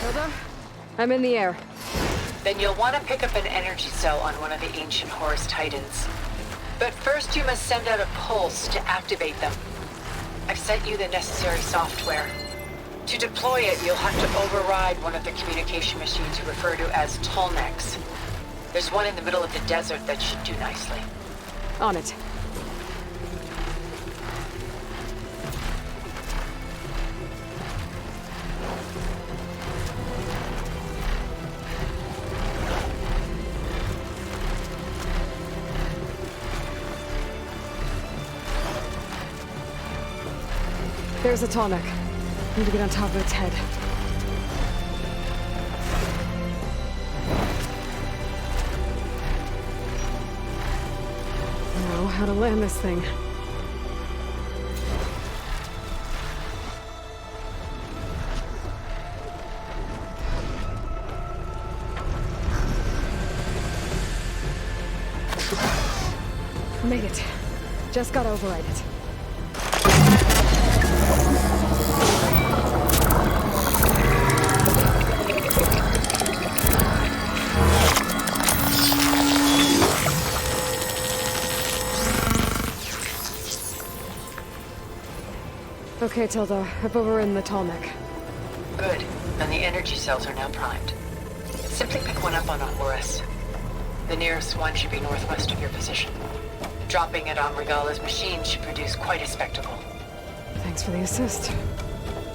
Hilda? I'm in the air. Then you'll want to pick up an energy cell on one of the ancient Horus Titans. But first you must send out a pulse to activate them. I've sent you the necessary software. To deploy it, you'll have to override one of the communication machines you refer to as Tallnecks. There's one in the middle of the desert that should do nicely. On it. There's a tonic. Need to get on top of its head. I know how to land this thing. Made it. Just gotta override it. Okay, Tilda. I've overridden the Tallneck. Good. And the energy cells are now primed. Simply pick one up on a Horus. The nearest one should be northwest of your position. Dropping it on Regella's machine should produce quite a spectacle. Thanks for the assist.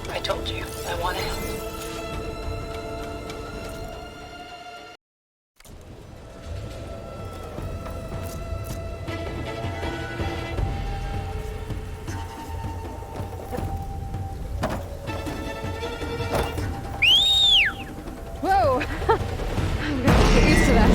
I told you, I want to help. Whoa! I'm gonna get used to that.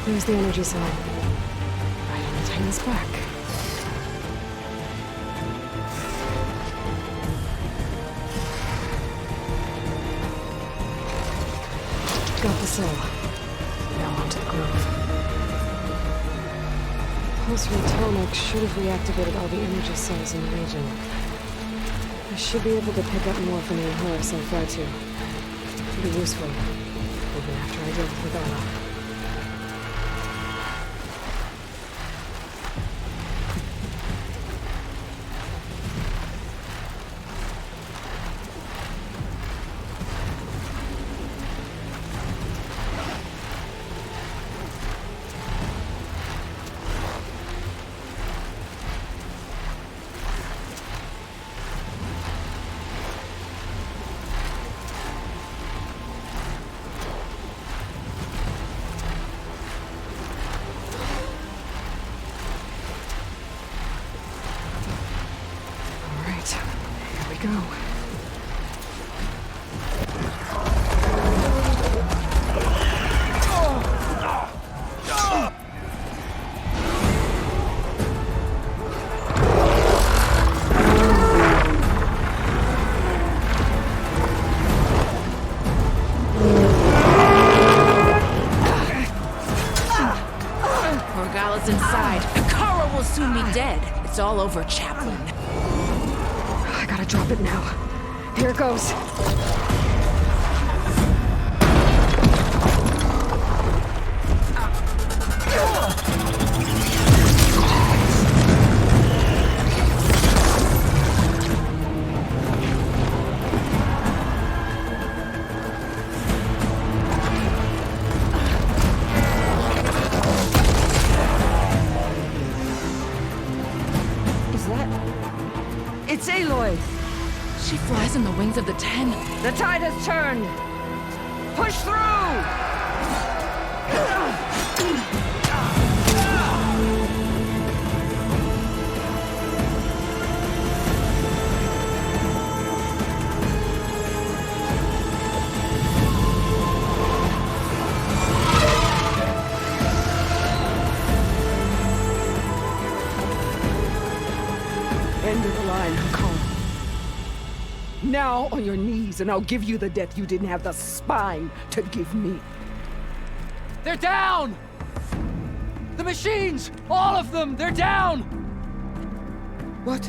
There's the energy cell. Right on the Titan's back. Got the cell. Now onto the groove. Pulse from Tallneck should have reactivated all the energy cells in the region. I should be able to pick up more from the Horus I'll fly to. It'll be useful, even after I deal with Regella. Here we go. Regella's inside. Akara will soon be dead. It's all over, Chaplain. I gotta drop it now. Here it goes. It's Aloy! She flies on the wings of the 10. The tide has turned! Push through! End of the line, Hakon. Now on your knees, and I'll give you the death you didn't have the spine to give me. They're down! The machines! All of them! They're down! What?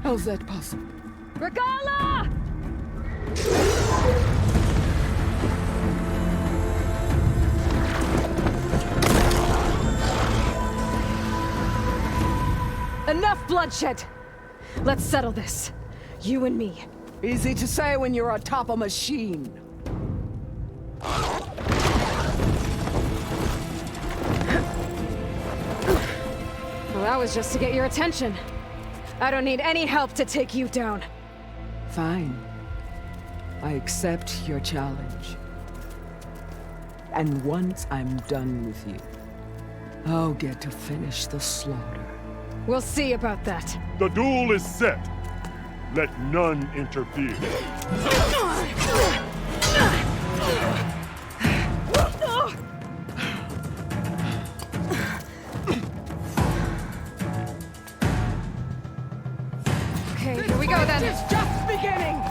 How's that possible? Regella! Enough bloodshed! Let's settle this. You and me. Easy to say when you're atop a machine. Well, that was just to get your attention. I don't need any help to take you down. Fine. I accept your challenge. And once I'm done with you, I'll get to finish the slaughter. We'll see about that. The duel is set. Let none interfere. Okay, here we go then. It's just beginning!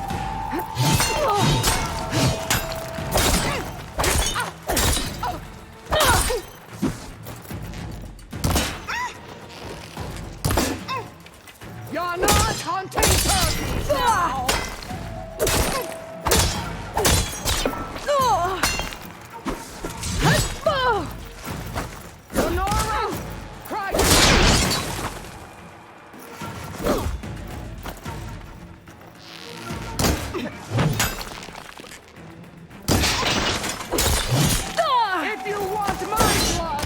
You're not hunting turkeys now! Sonora! Christ! If you want my blood!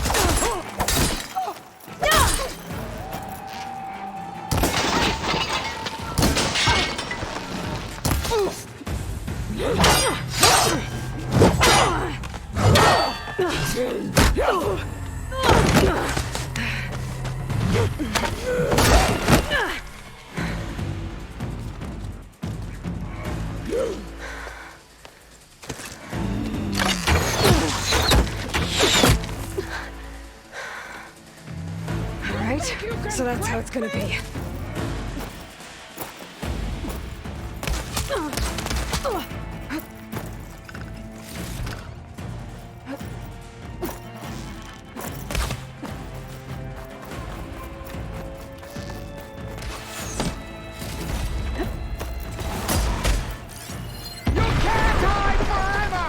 Alright, so that's how it's gonna be. You can't hide forever!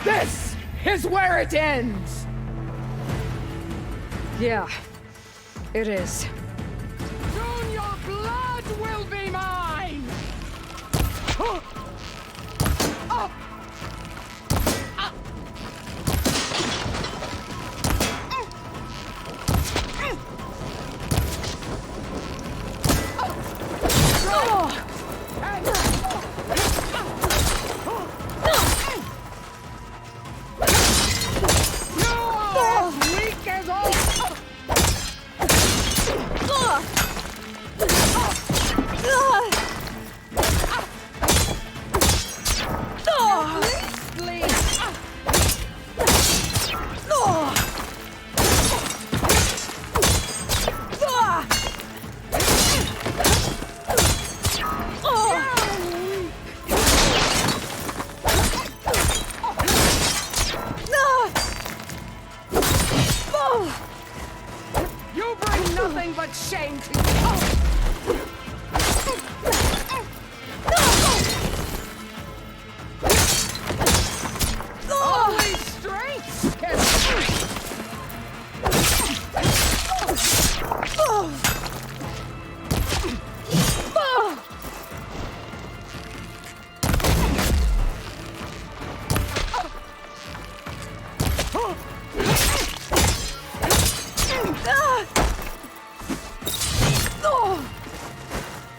This is where it ends! Yeah, it is. Soon your blood will be mine! You bring nothing but shame to you. Only strength can...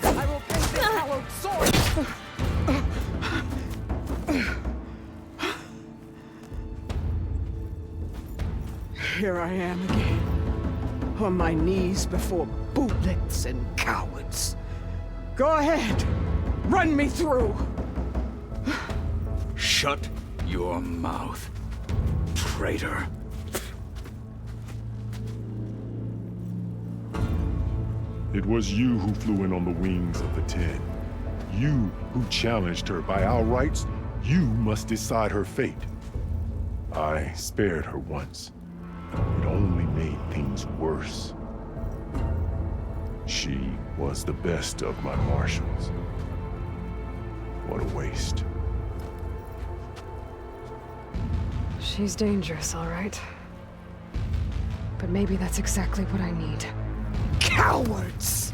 I will pay this hallowed sword. Here I am again, on my knees before bootlets and cowards. Go ahead, run me through. Shut your mouth, traitor. It was you who flew in on the wings of the 10. You who challenged her. By our rights, you must decide her fate. I spared her once. It only made things worse. She was the best of my marshals. What a waste. She's dangerous, all right. But maybe that's exactly what I need. Cowards!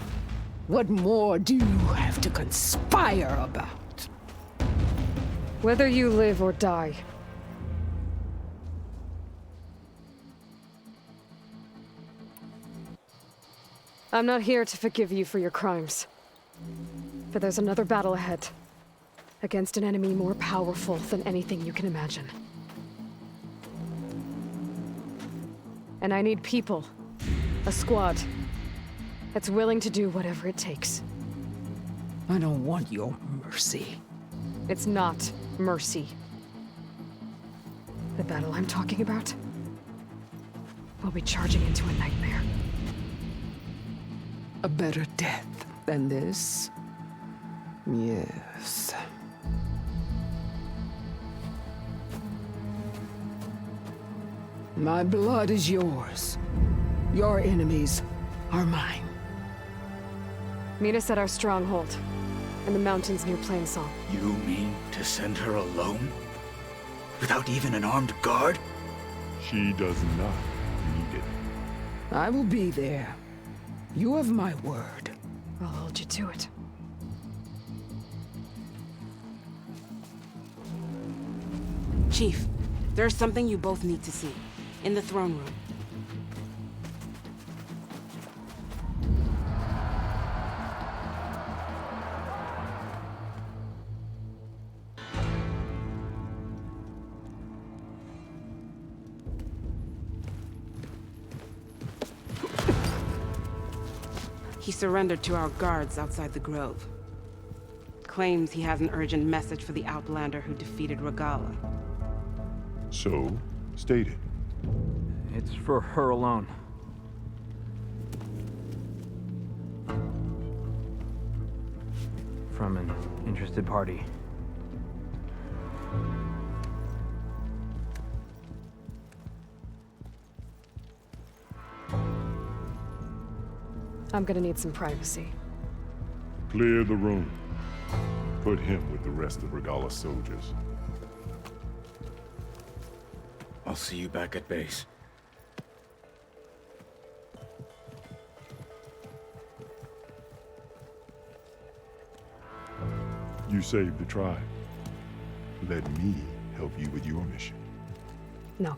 What more do you have to conspire about? Whether you live or die. I'm not here to forgive you for your crimes. But there's another battle ahead. Against an enemy more powerful than anything you can imagine. And I need people. A squad. That's willing to do whatever it takes. I don't want your mercy. It's not mercy. The battle I'm talking about will be charging into a nightmare. A better death than this? Yes. My blood is yours. Your enemies are mine. Meet us at our stronghold, in the mountains near Plainsong. You mean to send her alone? Without even an armed guard? She does not need it. I will be there. You have my word. I'll hold you to it. Chief, there's something you both need to see. In the throne room. He surrendered to our guards outside the grove. Claims he has an urgent message for the Outlander who defeated Regella. So, state it. It's for her alone. From an interested party. I'm gonna need some privacy. Clear the room. Put him with the rest of Regalla's soldiers. I'll see you back at base. You saved the tribe. Let me help you with your mission. No.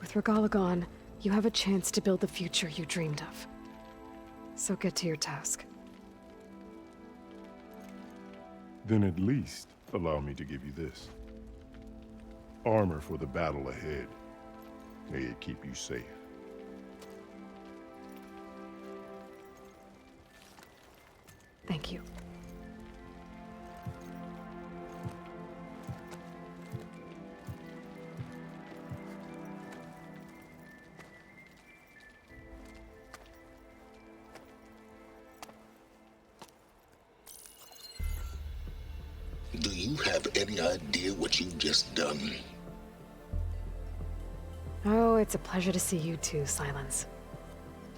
With Regalla gone, you have a chance to build the future you dreamed of. So get to your task. Then at least allow me to give you this. Armor for the battle ahead. May it keep you safe. Thank you. Do you have any idea what you've just done? Oh, it's a pleasure to see you too, Silence.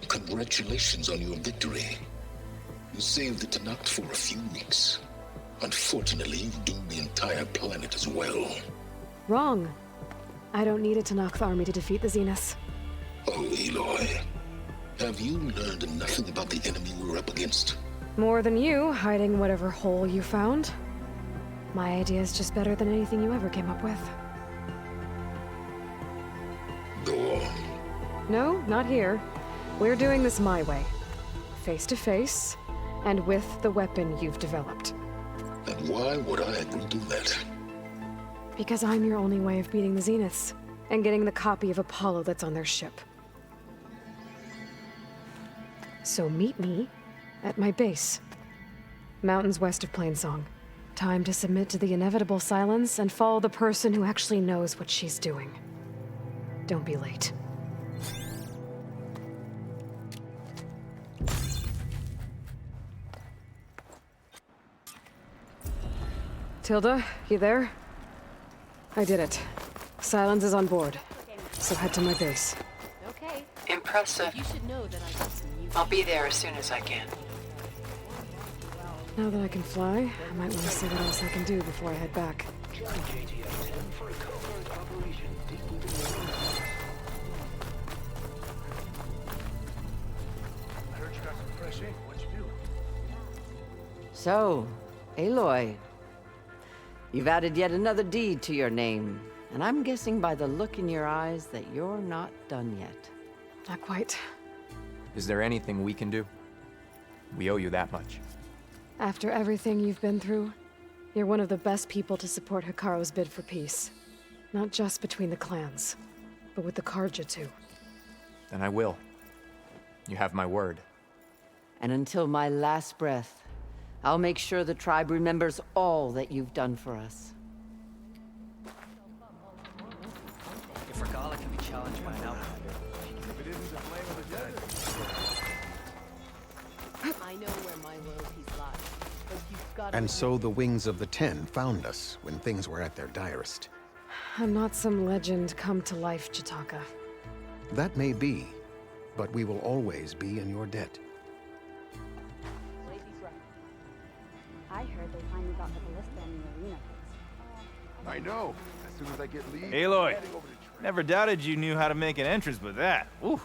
Congratulations on your victory. You saved the Tenakth for a few weeks. Unfortunately, you doomed the entire planet as well. Wrong. I don't need a Tenakth army to defeat the Zeniths. Oh, Aloy. Have you learned nothing about the enemy we're up against? More than you, hiding whatever hole you found. My idea is just better than anything you ever came up with. Go on. No, not here. We're doing this my way. Face to face, and with the weapon you've developed. And why would I agree to that? Because I'm your only way of beating the Zeniths, and getting the copy of Apollo that's on their ship. So meet me at my base. Mountains west of Plainsong. Time to submit to the inevitable silence and follow the person who actually knows what she's doing. Don't be late. Tilda, you there? I did it. Silence is on board. So head to my base. Okay. Impressive. You should know that I got some music. I'll be there as soon as I can. Now that I can fly, I might want to see what else I can do before I head back. So, Aloy, you've added yet another deed to your name, and I'm guessing by the look in your eyes that you're not done yet. Not quite. Is there anything we can do? We owe you that much. After everything you've been through, you're one of the best people to support Hikaru's bid for peace. Not just between the clans, but with the Karja too. Then I will. You have my word. And until my last breath, I'll make sure the tribe remembers all that you've done for us. If Regella can be challenged by an outlander, I know where my loyalties lie, but you've got. And so the Wings of the Ten found us when things were at their direst. I'm not some legend come to life, Chitaka. That may be, but we will always be in your debt. I heard they finally got the ballista in the arena. I know. As soon as I get leave. Aloy, never doubted you knew how to make an entrance, but that, ooh,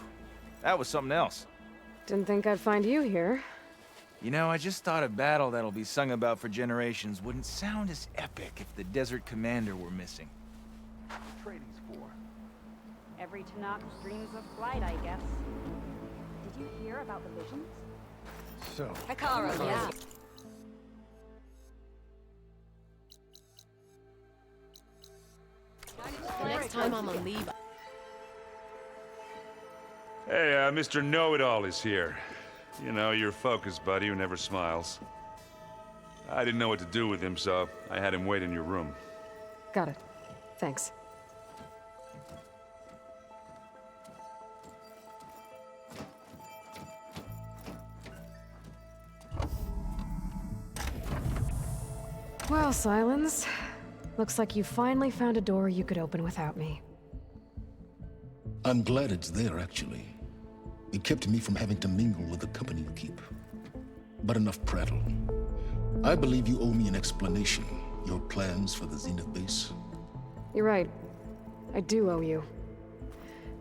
that was something else. Didn't think I'd find you here. You know, I just thought a battle that'll be sung about for generations wouldn't sound as epic if the Desert Commander were missing. Training's for. Every Tenakth dreams of flight, I guess. Did you hear about the visions? So. Hikaru, yeah. Next time I'm on leave. Hey, Mr. Know-It-All is here. You know, your focus buddy who never smiles. I didn't know what to do with him, so I had him wait in your room. Got it. Thanks. Well, Silence. Looks like you finally found a door you could open without me. I'm glad it's there, actually. It kept me from having to mingle with the company you keep. But enough prattle. I believe you owe me an explanation. Your plans for the Zenith base. You're right. I do owe you.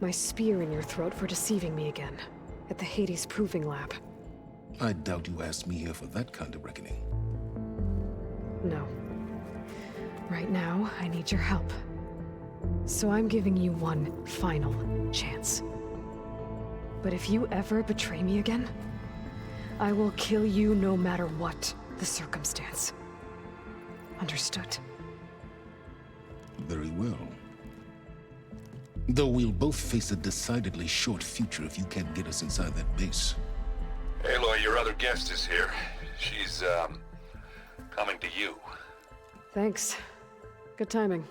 My spear in your throat for deceiving me again. At the Hades Proving Lab. I doubt you asked me here for that kind of reckoning. No. Right now, I need your help. So I'm giving you one final chance. But if you ever betray me again, I will kill you no matter what the circumstance. Understood? Very well. Though we'll both face a decidedly short future if you can't get us inside that base. Aloy, your other guest is here. She's, coming to you. Thanks. Good timing.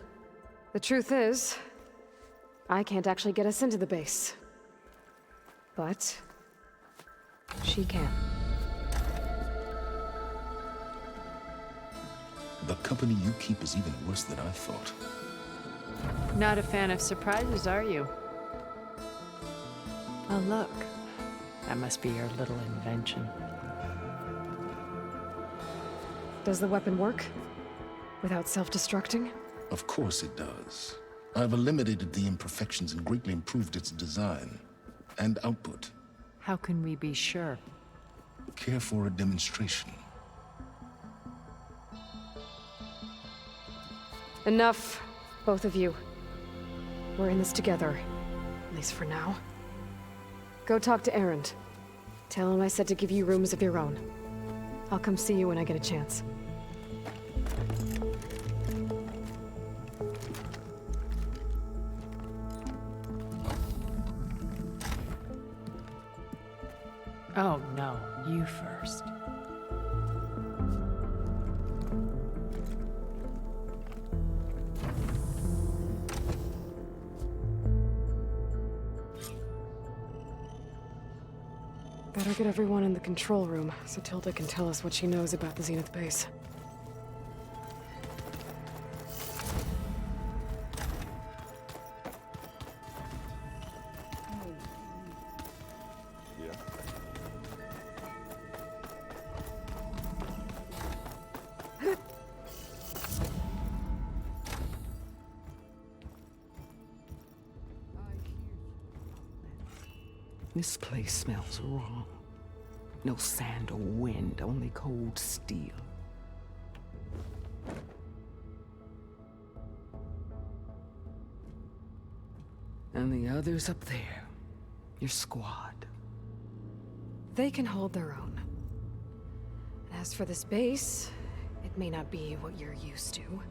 The truth is, I can't actually get us into the base. But she can. The company you keep is even worse than I thought. Not a fan of surprises, are you? Oh, look. That must be your little invention. Does the weapon work? Without self-destructing? Of course it does. I've eliminated the imperfections and greatly improved its design and output. How can we be sure? Care for a demonstration? Enough, both of you. We're in this together, at least for now. Go talk to Erend. Tell him I said to give you rooms of your own. I'll come see you when I get a chance. Oh, no. You first. Better get everyone in the control room so Tilda can tell us what she knows about the Zenith base. This place smells wrong. No sand or wind, only cold steel. And the others up there, your squad. They can hold their own. As for this base, it may not be what you're used to,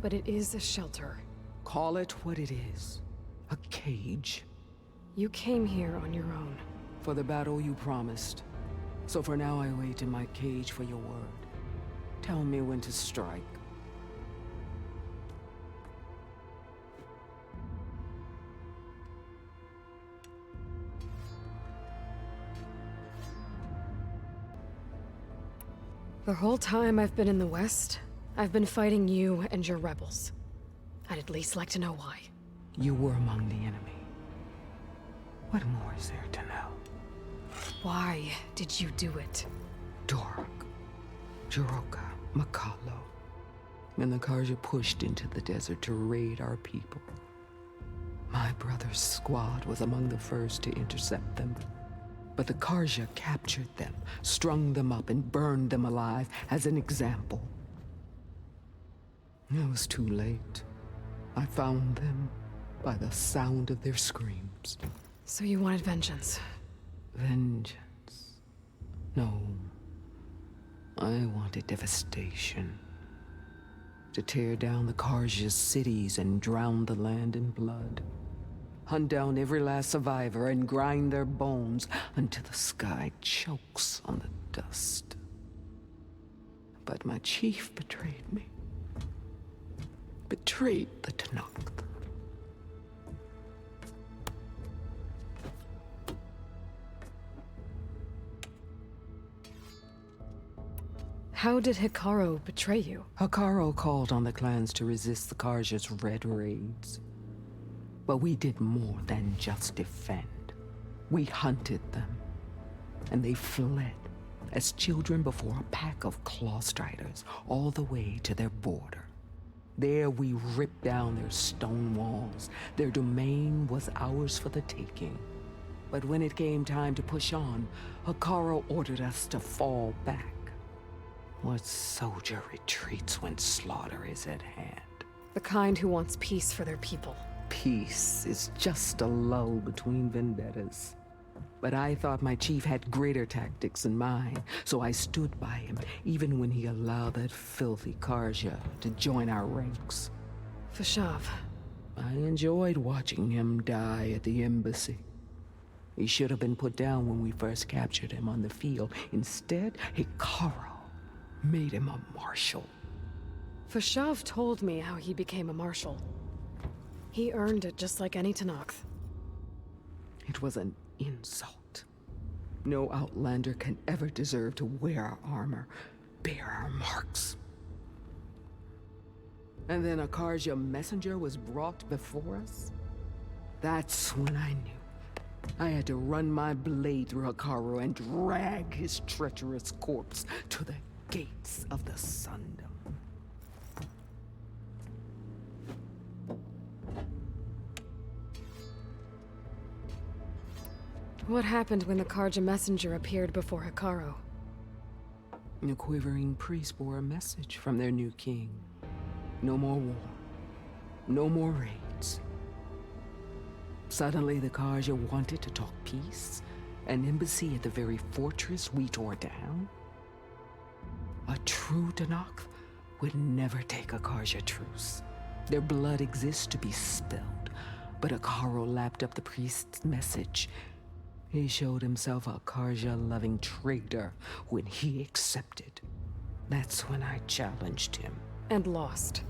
but it is a shelter. Call it what it is. A cage. You came here on your own. For the battle you promised. So for now I wait in my cage for your word. Tell me when to strike. The whole time I've been in the West, I've been fighting you and your rebels. I'd at least like to know why. You were among the enemy. What more is there to know? Why did you do it? Dork, Jiroka, Makalo, and the Karja pushed into the desert to raid our people. My brother's squad was among the first to intercept them. But the Karja captured them, strung them up, and burned them alive as an example. It was too late. I found them by the sound of their screams. So you wanted vengeance? Vengeance? No. I wanted devastation. To tear down the Karja's cities and drown the land in blood. Hunt down every last survivor and grind their bones until the sky chokes on the dust. But my chief betrayed me. Betrayed the Tanakh. How did Hikaru betray you? Hikaru called on the clans to resist the Karja's red raids. But we did more than just defend. We hunted them, and they fled as children before a pack of claw striders all the way to their border. There we ripped down their stone walls. Their domain was ours for the taking. But when it came time to push on, Hikaru ordered us to fall back. What soldier retreats when slaughter is at hand? The kind who wants peace for their people. Peace is just a lull between vendettas. But I thought my chief had greater tactics than mine, so I stood by him, even when he allowed that filthy Karja to join our ranks. Fashav. I enjoyed watching him die at the embassy. He should have been put down when we first captured him on the field. Instead, Hikaru made him a marshal. Fashav told me how he became a marshal. He earned it just like any Tanakh. It was an insult. No Outlander can ever deserve to wear our armor, bear our marks. And then a Karja messenger was brought before us? That's when I knew I had to run my blade through Hikaru and drag his treacherous corpse to the gates of the Sundom. What happened when the Karja messenger appeared before Hikaru? The quivering priests bore a message from their new king. No more war. No more raids. Suddenly, the Karja wanted to talk peace. An embassy at the very fortress we tore down. A true Tenakth would never take a Karja truce. Their blood exists to be spilled. But Hikaru lapped up the priest's message. He showed himself a Karja-loving traitor when he accepted. That's when I challenged him. And lost.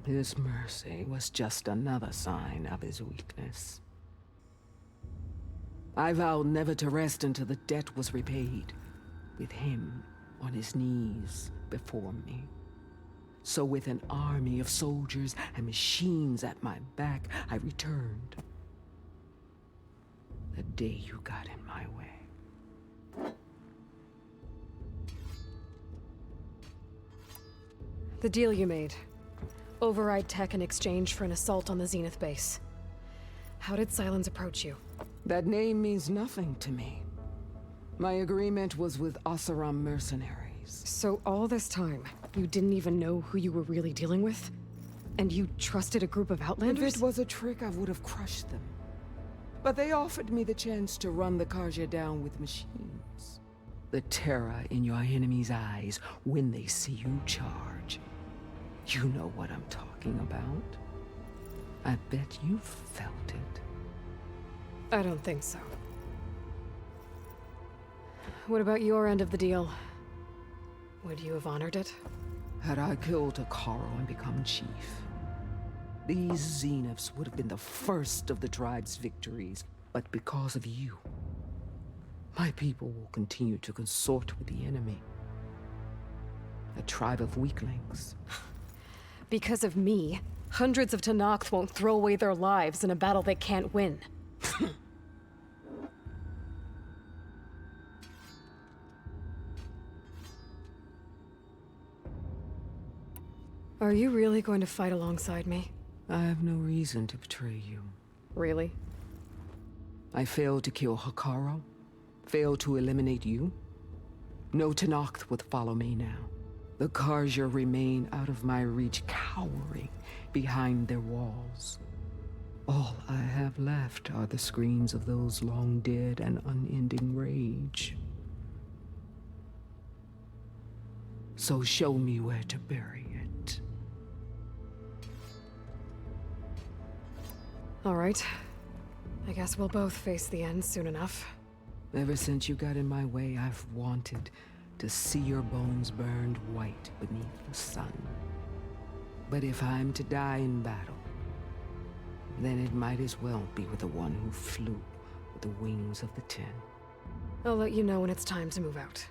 His mercy was just another sign of his weakness. I vowed never to rest until the debt was repaid, with him on his knees before me. So with an army of soldiers and machines at my back, I returned. The day you got in my way. The deal you made. Override tech in exchange for an assault on the Zenith base. How did Sylens approach you? That name means nothing to me. My agreement was with Oseram mercenaries. So all this time, you didn't even know who you were really dealing with? And you trusted a group of Outlanders? If it was a trick, I would have crushed them. But they offered me the chance to run the Karja down with machines. The terror in your enemy's eyes when they see you charge. You know what I'm talking about. I bet you felt it. I don't think so. What about your end of the deal? Would you have honored it? Had I killed Hikaru and become chief, these Zeniths would have been the first of the tribe's victories. But because of you, my people will continue to consort with the enemy. A tribe of weaklings. Because of me, hundreds of Tenakth won't throw away their lives in a battle they can't win. Are you really going to fight alongside me? I have no reason to betray you. Really? I failed to kill Hikaru, failed to eliminate you. No Tenakth would follow me now. The Karja remain out of my reach, cowering behind their walls. All I have left are the screams of those long dead and unending rage. So show me where to bury it. All right. I guess we'll both face the end soon enough. Ever since you got in my way, I've wanted to see your bones burned white beneath the sun. But if I'm to die in battle, then it might as well be with the one who flew with the wings of the 10. I'll let you know when it's time to move out.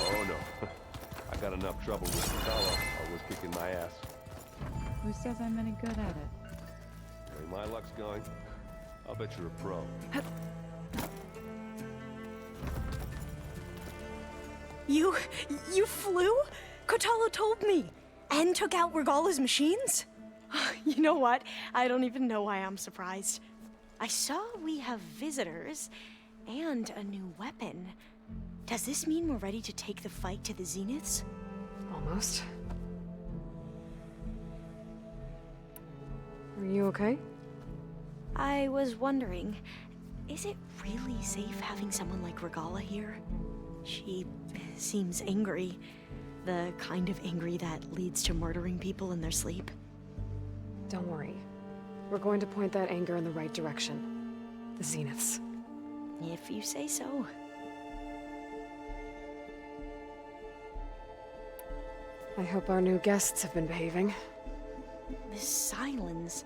Oh no. I got enough trouble with Regella. I was kicking my ass. Who says I'm any good at it? The way my luck's going, I'll bet you're a pro. You flew? Kotalo told me. And took out Regalla's machines? You know what? I don't even know why I'm surprised. I saw we have visitors and a new weapon. Does this mean we're ready to take the fight to the Zeniths? Almost. Are you okay? I was wondering, is it really safe having someone like Regella here? She seems angry. The kind of angry that leads to murdering people in their sleep. Don't worry. We're going to point that anger in the right direction. The Zeniths. If you say so. I hope our new guests have been behaving. This Silence,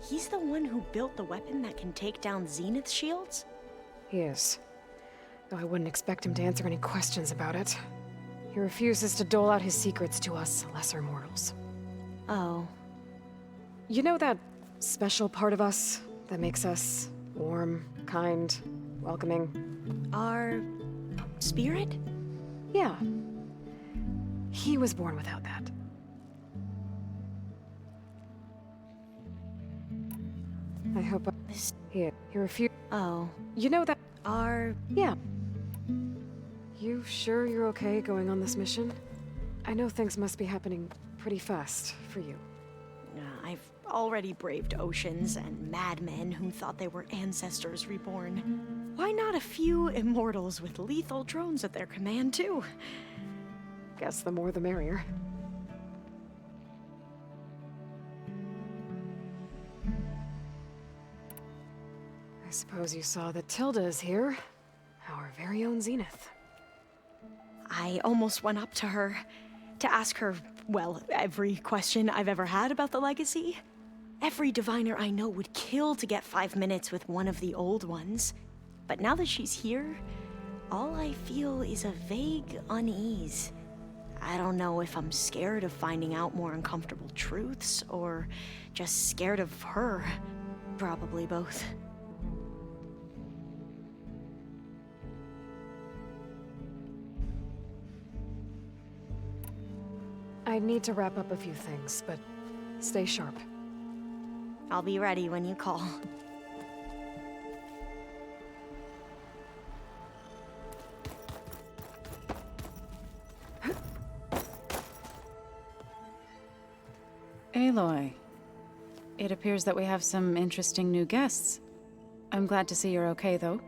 he's the one who built the weapon that can take down Zenith shields? He is. Though I wouldn't expect him to answer any questions about it. He refuses to dole out his secrets to us lesser mortals. Oh. You know that special part of us that makes us warm, kind, welcoming? Our spirit? Yeah. He was born without that. I hope he refused. Oh. You know that our... Yeah. You sure you're okay going on this mission? I know things must be happening pretty fast for you. I've already braved oceans and madmen who thought they were ancestors reborn. Why not a few immortals with lethal drones at their command, too? Guess the more the merrier. I suppose you saw that Tilda is here. Our very own Zenith. I almost went up to her to ask her, well, every question I've ever had about the legacy. Every diviner I know would kill to get 5 minutes with one of the old ones. But now that she's here, all I feel is a vague unease. I don't know if I'm scared of finding out more uncomfortable truths, or just scared of her. Probably both. I need to wrap up a few things, but stay sharp. I'll be ready when you call. Aloy, it appears that we have some interesting new guests. I'm glad to see you're okay, though.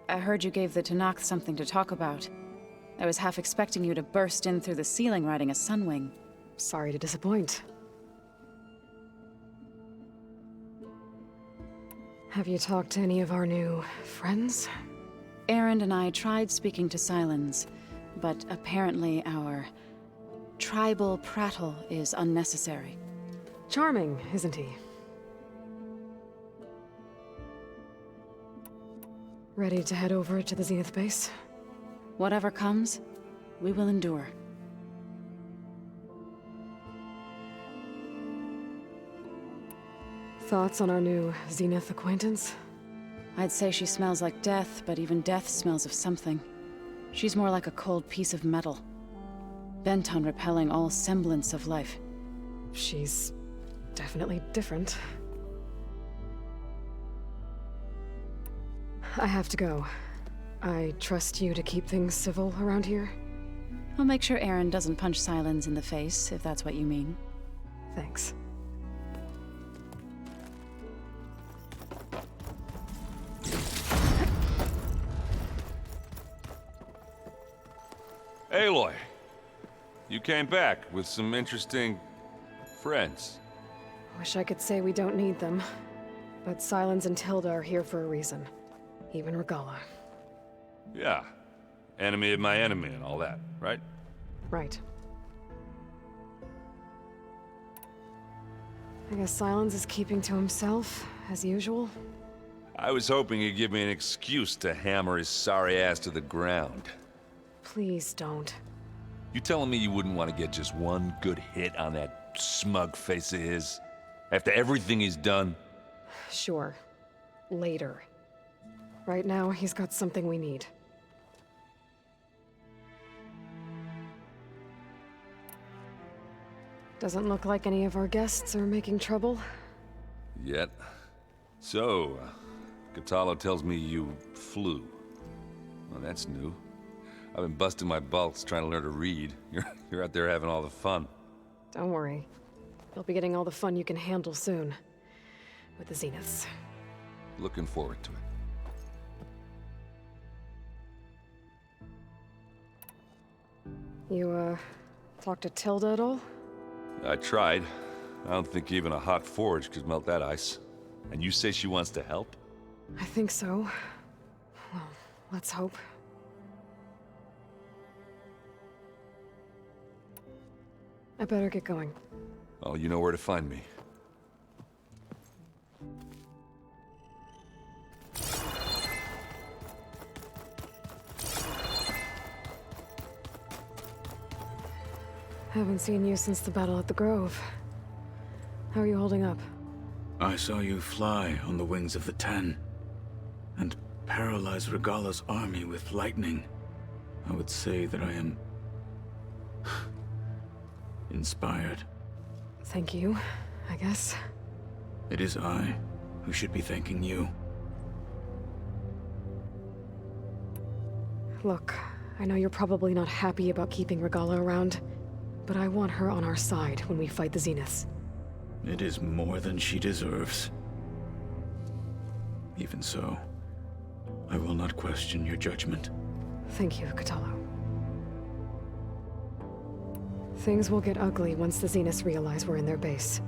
I heard you gave the Tenakth something to talk about. I was half expecting you to burst in through the ceiling riding a sunwing. Sorry to disappoint. Have you talked to any of our new friends? Erend and I tried speaking to Silence, but apparently our tribal prattle is unnecessary. Charming, isn't he? Ready to head over to the Zenith base? Whatever comes, we will endure. Thoughts on our new Zenith acquaintance? I'd say she smells like death, but even death smells of something. She's more like a cold piece of metal, bent on repelling all semblance of life. She's definitely different. I have to go. I trust you to keep things civil around here? I'll make sure Erend doesn't punch Silence in the face, if that's what you mean. Thanks. Aloy, you came back with some interesting friends. Wish I could say we don't need them. But Silence and Tilda are here for a reason. Even Regella. Yeah. Enemy of my enemy and all that, right? Right. I guess Silence is keeping to himself, as usual. I was hoping he'd give me an excuse to hammer his sorry ass to the ground. Please don't. You telling me you wouldn't want to get just one good hit on that smug face of his? After everything he's done? Sure. Later. Right now, he's got something we need. Doesn't look like any of our guests are making trouble. Yet. So, Kotallo tells me you flew. Well, that's new. I've been busting my balls trying to learn to read. You're out there having all the fun. Don't worry. You'll be getting all the fun you can handle soon. With the Zeniths. Looking forward to it. You, talked to Tilda at all? I tried. I don't think even a hot forge could melt that ice. And you say she wants to help? I think so. Well, Let's hope. I better get going. Oh, you know where to find me. Haven't seen you since the battle at the Grove. How are you holding up? I saw you fly on the wings of the Ten, and paralyze Regalla's army with lightning. I would say that I am inspired. Thank you, I guess. It is I who should be thanking you. Look, I know you're probably not happy about keeping Regella around, but I want her on our side when we fight the Zeniths. It is more than she deserves. Even so, I will not question your judgment. Thank you, Kotallo. Things will get ugly once the Zeniths realize we're in their base.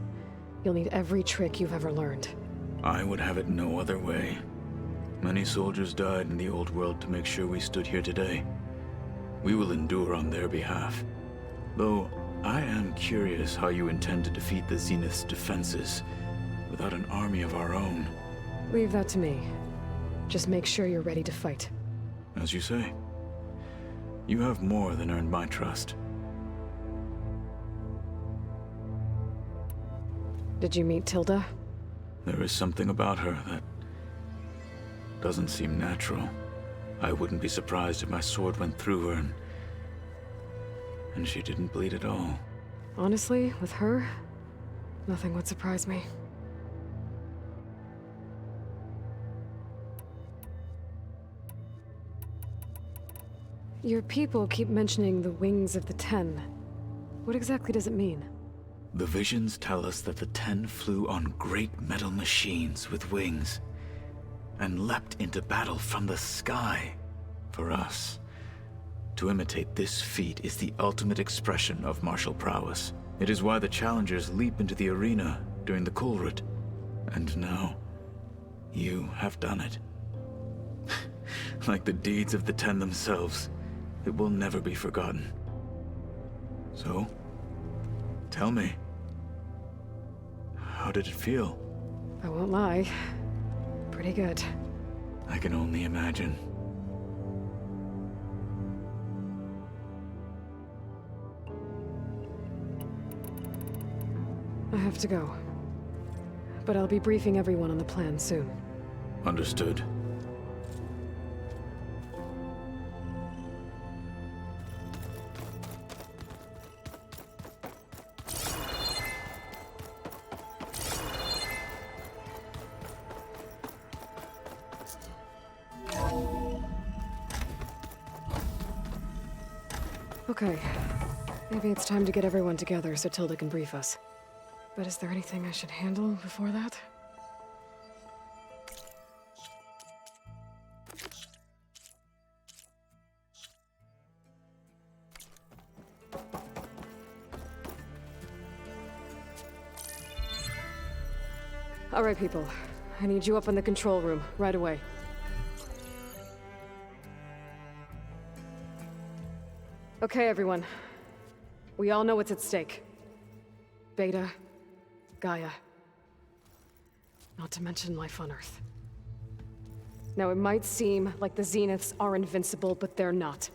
You'll need every trick you've ever learned. I would have it no other way. Many soldiers died in the old world to make sure we stood here today. We will endure on their behalf. Though, I am curious how you intend to defeat the Zenith's defenses without an army of our own. Leave that to me. Just make sure you're ready to fight. As you say. You have more than earned my trust. Did you meet Tilda? There is something about her that doesn't seem natural. I wouldn't be surprised if my sword went through her and she didn't bleed at all. Honestly, with her, nothing would surprise me. Your people keep mentioning the wings of the Ten. What exactly does it mean? The visions tell us that the Ten flew on great metal machines with wings, and leapt into battle from the sky. For us, to imitate this feat is the ultimate expression of martial prowess. It is why the challengers leap into the arena during the Kulrut. And now, you have done it. Like the deeds of the Ten themselves, it will never be forgotten. So, tell me, how did it feel? I won't lie. Pretty good. I can only imagine. I have to go. But I'll be briefing everyone on the plan soon. Understood. Okay. Maybe it's time to get everyone together so Tilda can brief us. But is there anything I should handle before that? All right, people. I need you up in the control room, right away. Okay, everyone. We all know what's at stake. Beta, Gaia. Not to mention life on Earth. Now, it might seem like the Zeniths are invincible, but they're not.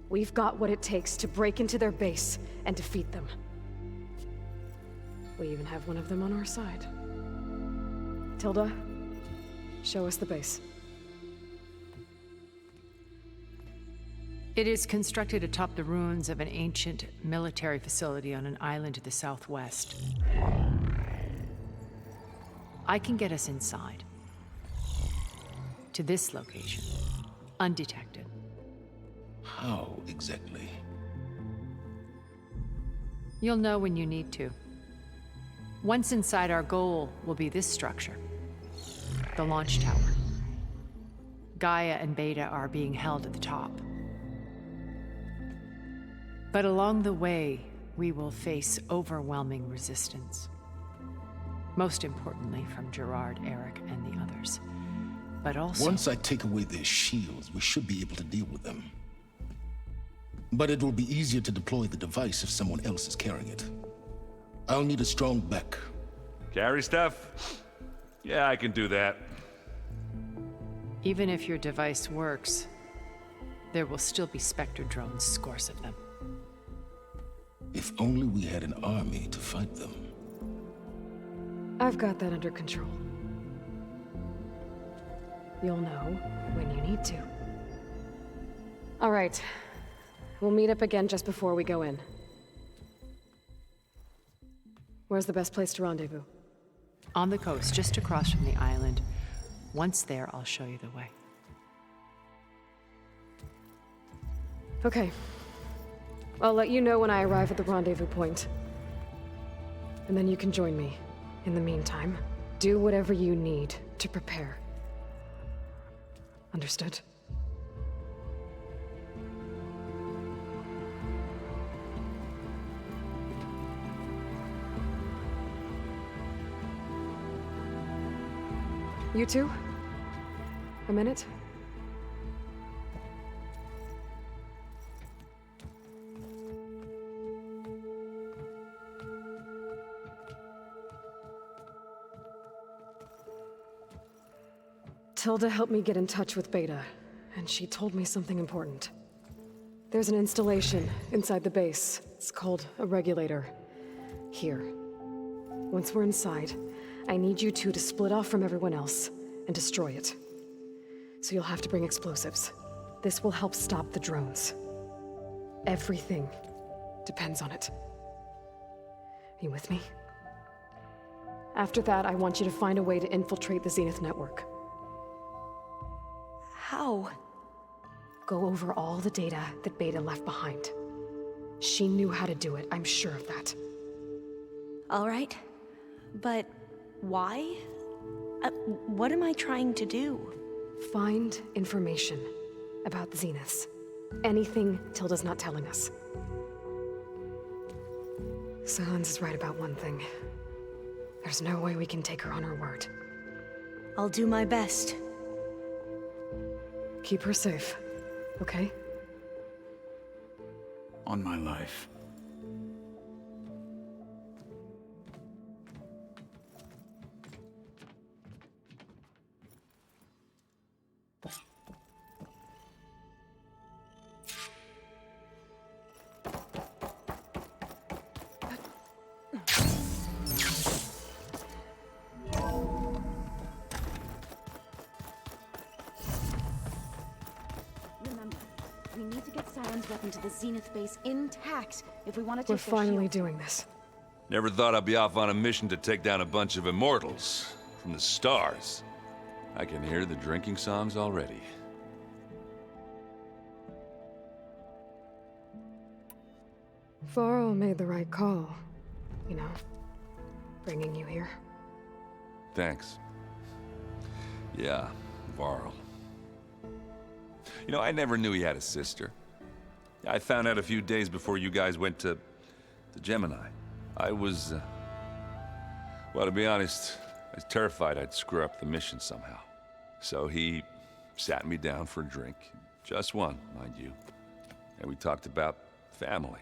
We've got what it takes to break into their base and defeat them. We even have one of them on our side. Tilda, show us the base. It is constructed atop the ruins of an ancient military facility on an island to the southwest. I can get us inside. To this location, undetected. How exactly? You'll know when you need to. Once inside, our goal will be this structure. The launch tower. Gaia and Beta are being held at the top. But along the way, we will face overwhelming resistance. Most importantly, from Gerard, Eric, and the others. but also... Once I take away their shields, we should be able to deal with them. But it will be easier to deploy the device if someone else is carrying it. I'll need a strong back. Carry stuff? Yeah, I can do that. Even if your device works, there will still be Spectre drones, scores of them. If only we had an army to fight them. I've got that under control. You'll know when you need to. All right. We'll meet up again just before we go in. Where's the best place to rendezvous? On the coast, just across from the island. Once there, I'll show you the way. Okay. I'll let you know when I arrive at the rendezvous point. And then you can join me. In the meantime, do whatever you need to prepare. Understood? You two? A minute? Tilda helped me get in touch with Beta, and she told me something important. There's an installation inside the base. It's called a regulator. Here. Once we're inside, I need you two to split off from everyone else and destroy it. So you'll have to bring explosives. This will help stop the drones. Everything depends on it. Are you with me? After that, I want you to find a way to infiltrate the Zenith network. How? Go over all the data that Beta left behind. She knew how to do it, I'm sure of that. All right. But why? What am I trying to do? Find information about the Zeniths. Anything Tilda's not telling us. Silence is right about one thing. There's no way we can take her on her word. I'll do my best. Keep her safe, okay? On my life. We need to get Siren's weapon to the Zenith base intact if we want to take We're their finally shields. doing this. Never thought I'd be off on a mission to take down a bunch of immortals from the stars. I can hear the drinking songs already. Varl made the right call. You know, bringing you here. Thanks. Yeah, Varl. You know, I never knew he had a sister. I found out a few days before you guys went to Gemini. I was, well, to be honest, I was terrified I'd screw up the mission somehow. So he sat me down for a drink. Just one, mind you. And we talked about family.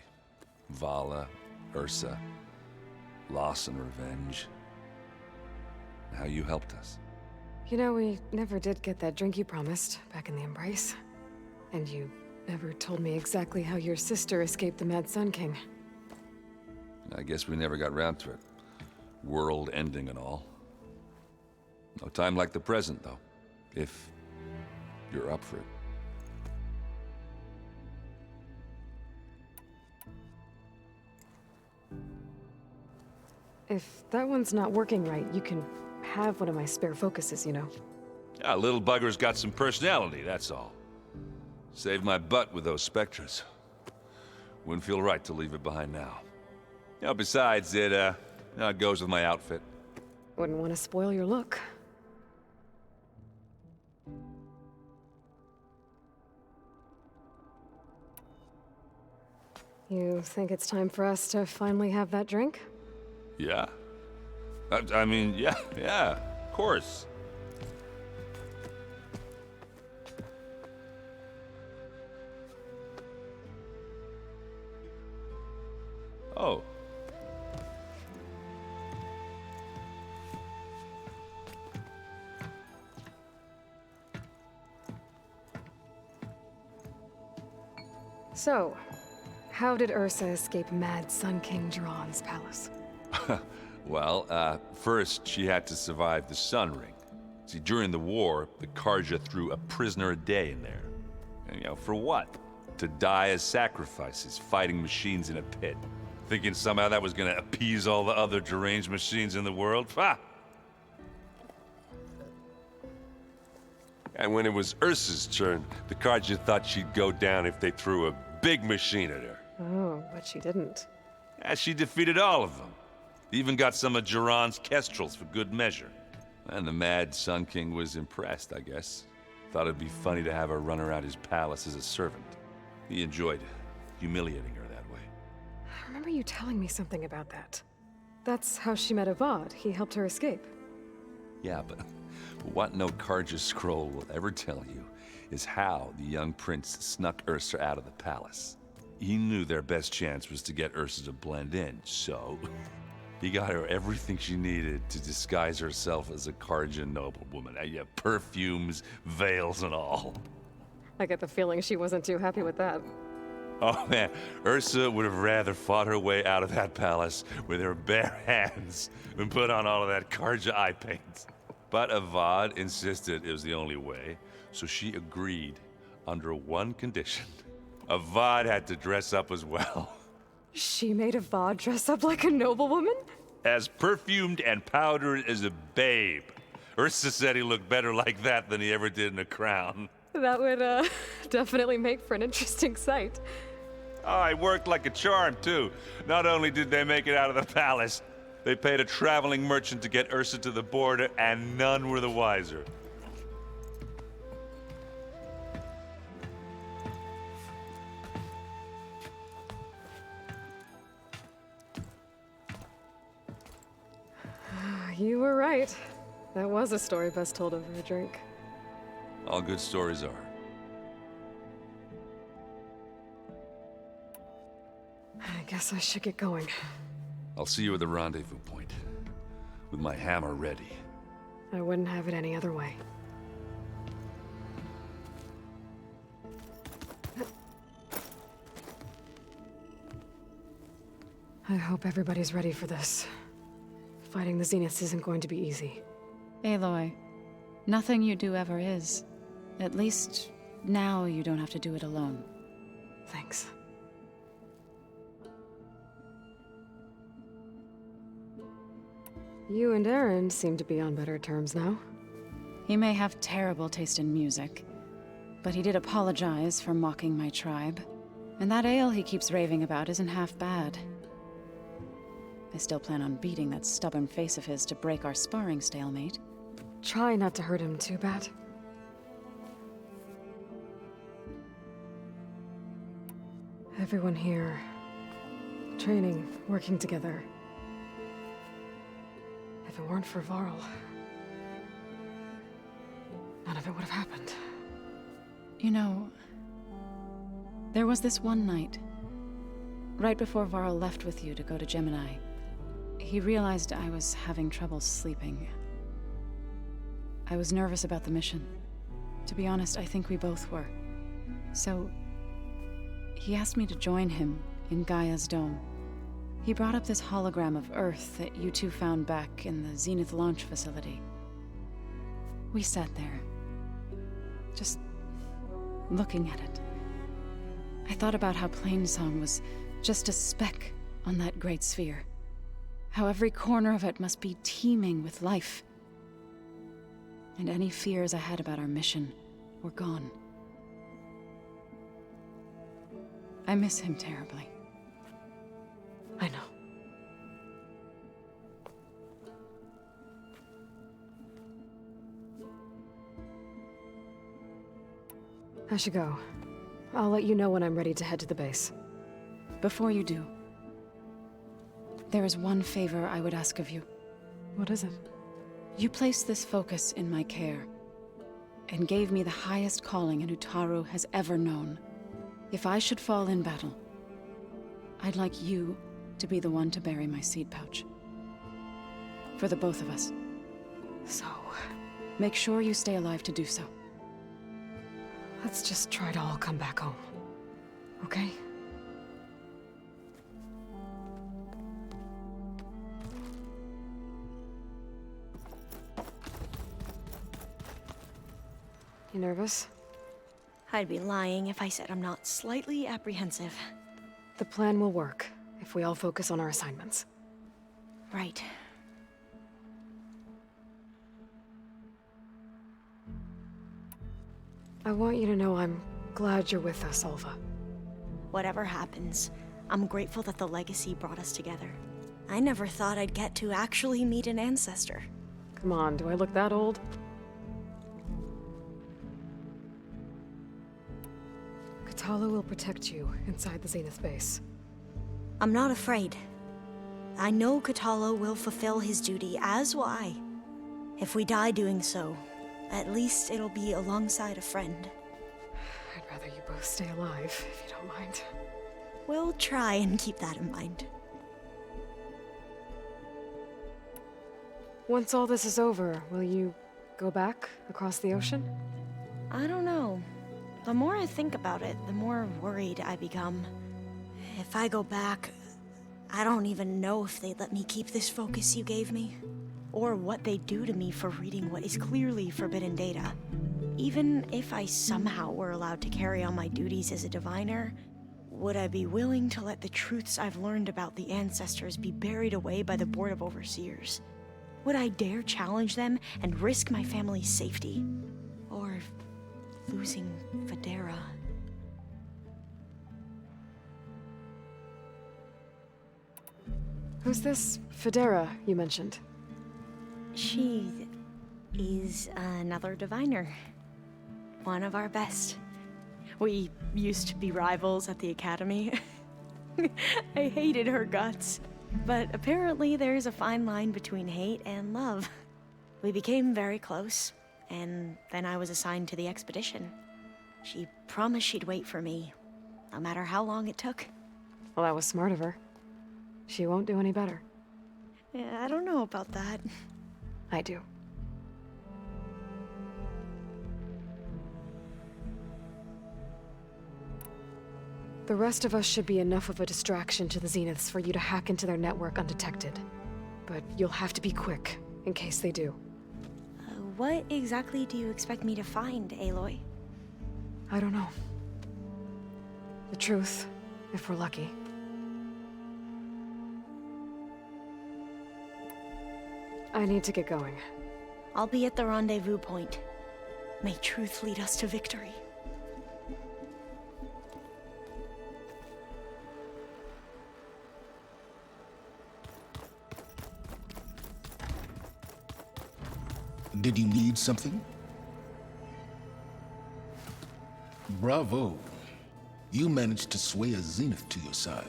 Vala, Ursa, loss and revenge. And how you helped us. You know, we never did get that drink you promised back in the Embrace. And you never told me exactly how your sister escaped the Mad Sun King. I guess we never got round to it. World ending and all. No time like the present, though. If you're up for it. If that one's not working right, you can have one of my spare focuses, you know. Yeah, little bugger's got some personality, that's all. Saved my butt with those Spectres. Wouldn't feel right to leave it behind now. You know, besides, it goes with my outfit. Wouldn't want to spoil your look. You think it's time for us to finally have that drink? Yeah? I mean, yeah, of course. Oh. So, how did Ursa escape Mad Sun King Jiran's palace? Well, first she had to survive the Sun Ring. See, during the war, the Karja threw a prisoner a day in there. And, for what? To die as sacrifices, fighting machines in a pit. Thinking somehow that was gonna appease all the other deranged machines in the world? Ha! And when it was Ursa's turn, the Karja thought she'd go down if they threw a big machine at her. Oh, but she didn't. Yeah, she defeated all of them. Even got some of Jiran's kestrels for good measure. And the Mad Sun King was impressed, I guess. Thought it'd be funny to have her run around his palace as a servant. He enjoyed humiliating her that way. I remember you telling me something about that. That's how she met Avad. He helped her escape. Yeah, but what no Karja scroll will ever tell you is how the young prince snuck Ursa out of the palace. He knew their best chance was to get Ursa to blend in, so he got her everything she needed to disguise herself as a Karja noblewoman. Yeah, perfumes, veils, and all. I get the feeling she wasn't too happy with that. Oh man, Ursa would have rather fought her way out of that palace with her bare hands than put on all of that Karja eye paint. But Avad insisted it was the only way, so she agreed under one condition. Avad had to dress up as well. She made Avad dress up like a noblewoman? As perfumed and powdered as a babe. Ursa said he looked better like that than he ever did in a crown. That would, definitely make for an interesting sight. Oh, it worked like a charm, too. Not only did they make it out of the palace, they paid a traveling merchant to get Ursa to the border, and none were the wiser. You were right. That was a story best told over a drink. All good stories are. I guess I should get going. I'll see you at the rendezvous point, with my hammer ready. I wouldn't have it any other way. I hope everybody's ready for this. Fighting the Zeniths isn't going to be easy. Aloy, nothing you do ever is. At least, now you don't have to do it alone. Thanks. You and Aaron seem to be on better terms now. He may have terrible taste in music, but he did apologize for mocking my tribe. And that ale he keeps raving about isn't half bad. I still plan on beating that stubborn face of his to break our sparring stalemate. Try not to hurt him too bad. Everyone here, training, working together. If it weren't for Varl, none of it would have happened. You know, there was this one night, right before Varl left with you to go to Gemini. He realized I was having trouble sleeping. I was nervous about the mission. To be honest, I think we both were. So, he asked me to join him in Gaia's dome. He brought up this hologram of Earth that you two found back in the Zenith launch facility. We sat there, just looking at it. I thought about how Plainsong was just a speck on that great sphere. How every corner of it must be teeming with life. And any fears I had about our mission were gone. I miss him terribly. I know. I should go. I'll let you know when I'm ready to head to the base. Before you do, there is one favor I would ask of you. What is it? You placed this focus in my care, and gave me the highest calling an Utaru has ever known. If I should fall in battle, I'd like you to be the one to bury my seed pouch. For the both of us. So, make sure you stay alive to do so. let's just try to all come back home. Okay? You nervous? I'd be lying if I said I'm not slightly apprehensive. The plan will work if we all focus on our assignments. Right. I want you to know I'm glad you're with us, Alva. Whatever happens, I'm grateful that the legacy brought us together. I never thought I'd get to actually meet an ancestor. Come on, do I look that old? Katala will protect you inside the Zenith base. I'm not afraid. I know Katala will fulfill his duty, as will I. If we die doing so, at least it'll be alongside a friend. I'd rather you both stay alive, if you don't mind. We'll try and keep that in mind. Once all this is over, will you go back across the ocean? I don't know. The more I think about it, the more worried I become. If I go back, I don't even know if they'd let me keep this focus you gave me, or what they'd do to me for reading what is clearly forbidden data. Even if I somehow were allowed to carry on my duties as a diviner, would I be willing to let the truths I've learned about the ancestors be buried away by the Board of Overseers? Would I dare challenge them and risk my family's safety? Or losing Federa? Who's this Federa you mentioned? She is another diviner. One of our best. We used to be rivals at the academy. I hated her guts. But apparently there's a fine line between hate and love. We became very close, and then I was assigned to the expedition. She promised she'd wait for me, no matter how long it took. Well, that was smart of her. She won't do any better. Yeah, I don't know about that. I do. The rest of us should be enough of a distraction to the Zeniths for you to hack into their network undetected. But you'll have to be quick, in case they do. What exactly do you expect me to find, Aloy? I don't know. The truth, if we're lucky. I need to get going. I'll be at the rendezvous point. May truth lead us to victory. Did you need something? Bravo. You managed to sway a Zenith to your side.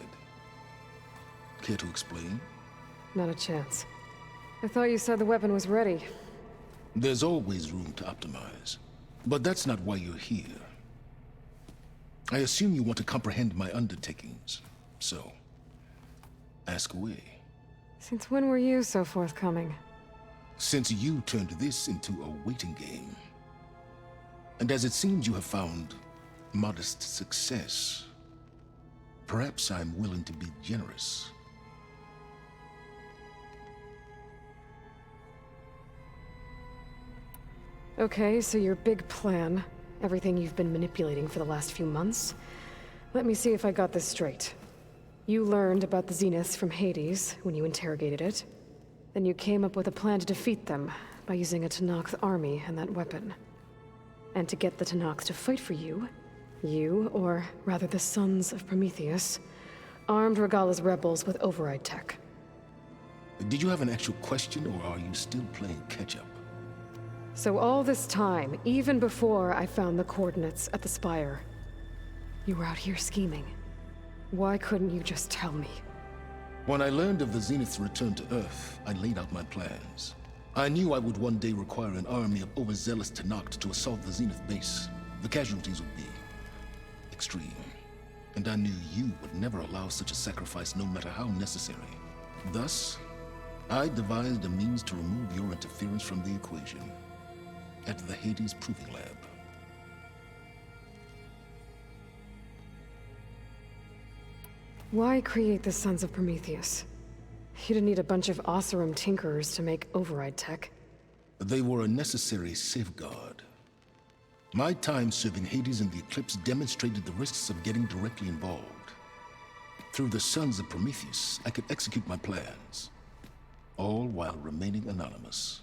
Care to explain? Not a chance. I thought you said the weapon was ready. There's always room to optimize. But that's not why you're here. I assume you want to comprehend my undertakings. So, ask away. Since when were you so forthcoming? Since you turned this into a waiting game. And as it seems you have found modest success, perhaps I'm willing to be generous. Okay, so your big plan, everything you've been manipulating for the last few months. Let me see if I got this straight. You learned about the Zeniths from Hades when you interrogated it. Then you came up with a plan to defeat them by using a Tenakth army and that weapon. And to get the Tenakth to fight for you, or rather the Sons of Prometheus, armed Regalla's rebels with override tech. Did you have an actual question, or are you still playing catch-up? So all this time, even before I found the coordinates at the Spire, you were out here scheming. Why couldn't you just tell me? When I learned of the Zenith's return to Earth, I laid out my plans. I knew I would one day require an army of overzealous Tenakth to assault the Zenith base. The casualties would be extreme. And I knew you would never allow such a sacrifice, no matter how necessary. Thus, I devised a means to remove your interference from the equation at the Hades Proving Lab. Why create the Sons of Prometheus? You didn't need a bunch of Oseram tinkerers to make override tech. They were a necessary safeguard. My time serving Hades in the Eclipse demonstrated the risks of getting directly involved. Through the Sons of Prometheus, I could execute my plans, all while remaining anonymous.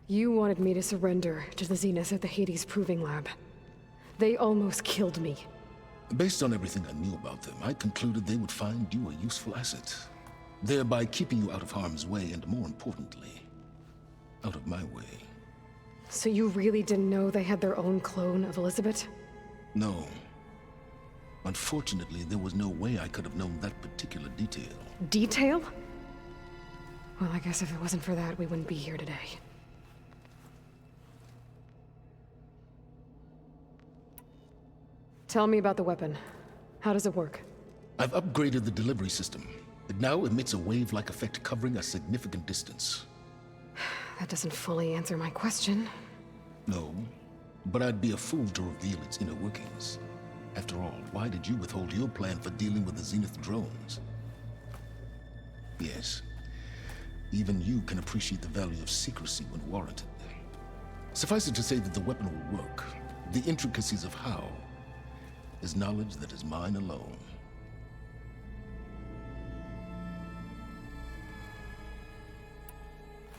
You wanted me to surrender to the Zenith at the Hades Proving Lab. They almost killed me. Based on everything I knew about them, I concluded they would find you a useful asset, thereby keeping you out of harm's way and, more importantly, out of my way. So you really didn't know they had their own clone of Elizabeth? No. Unfortunately, there was no way I could have known that particular detail. Detail? Well, I guess if it wasn't for that, we wouldn't be here today. Tell me about the weapon. How does it work? I've upgraded the delivery system. It now emits a wave-like effect covering a significant distance. That doesn't fully answer my question. No, but I'd be a fool to reveal its inner workings. After all, why did you withhold your plan for dealing with the Zenith drones? Yes, even you can appreciate the value of secrecy when warranted. Suffice it to say that the weapon will work. The intricacies of how is knowledge that is mine alone.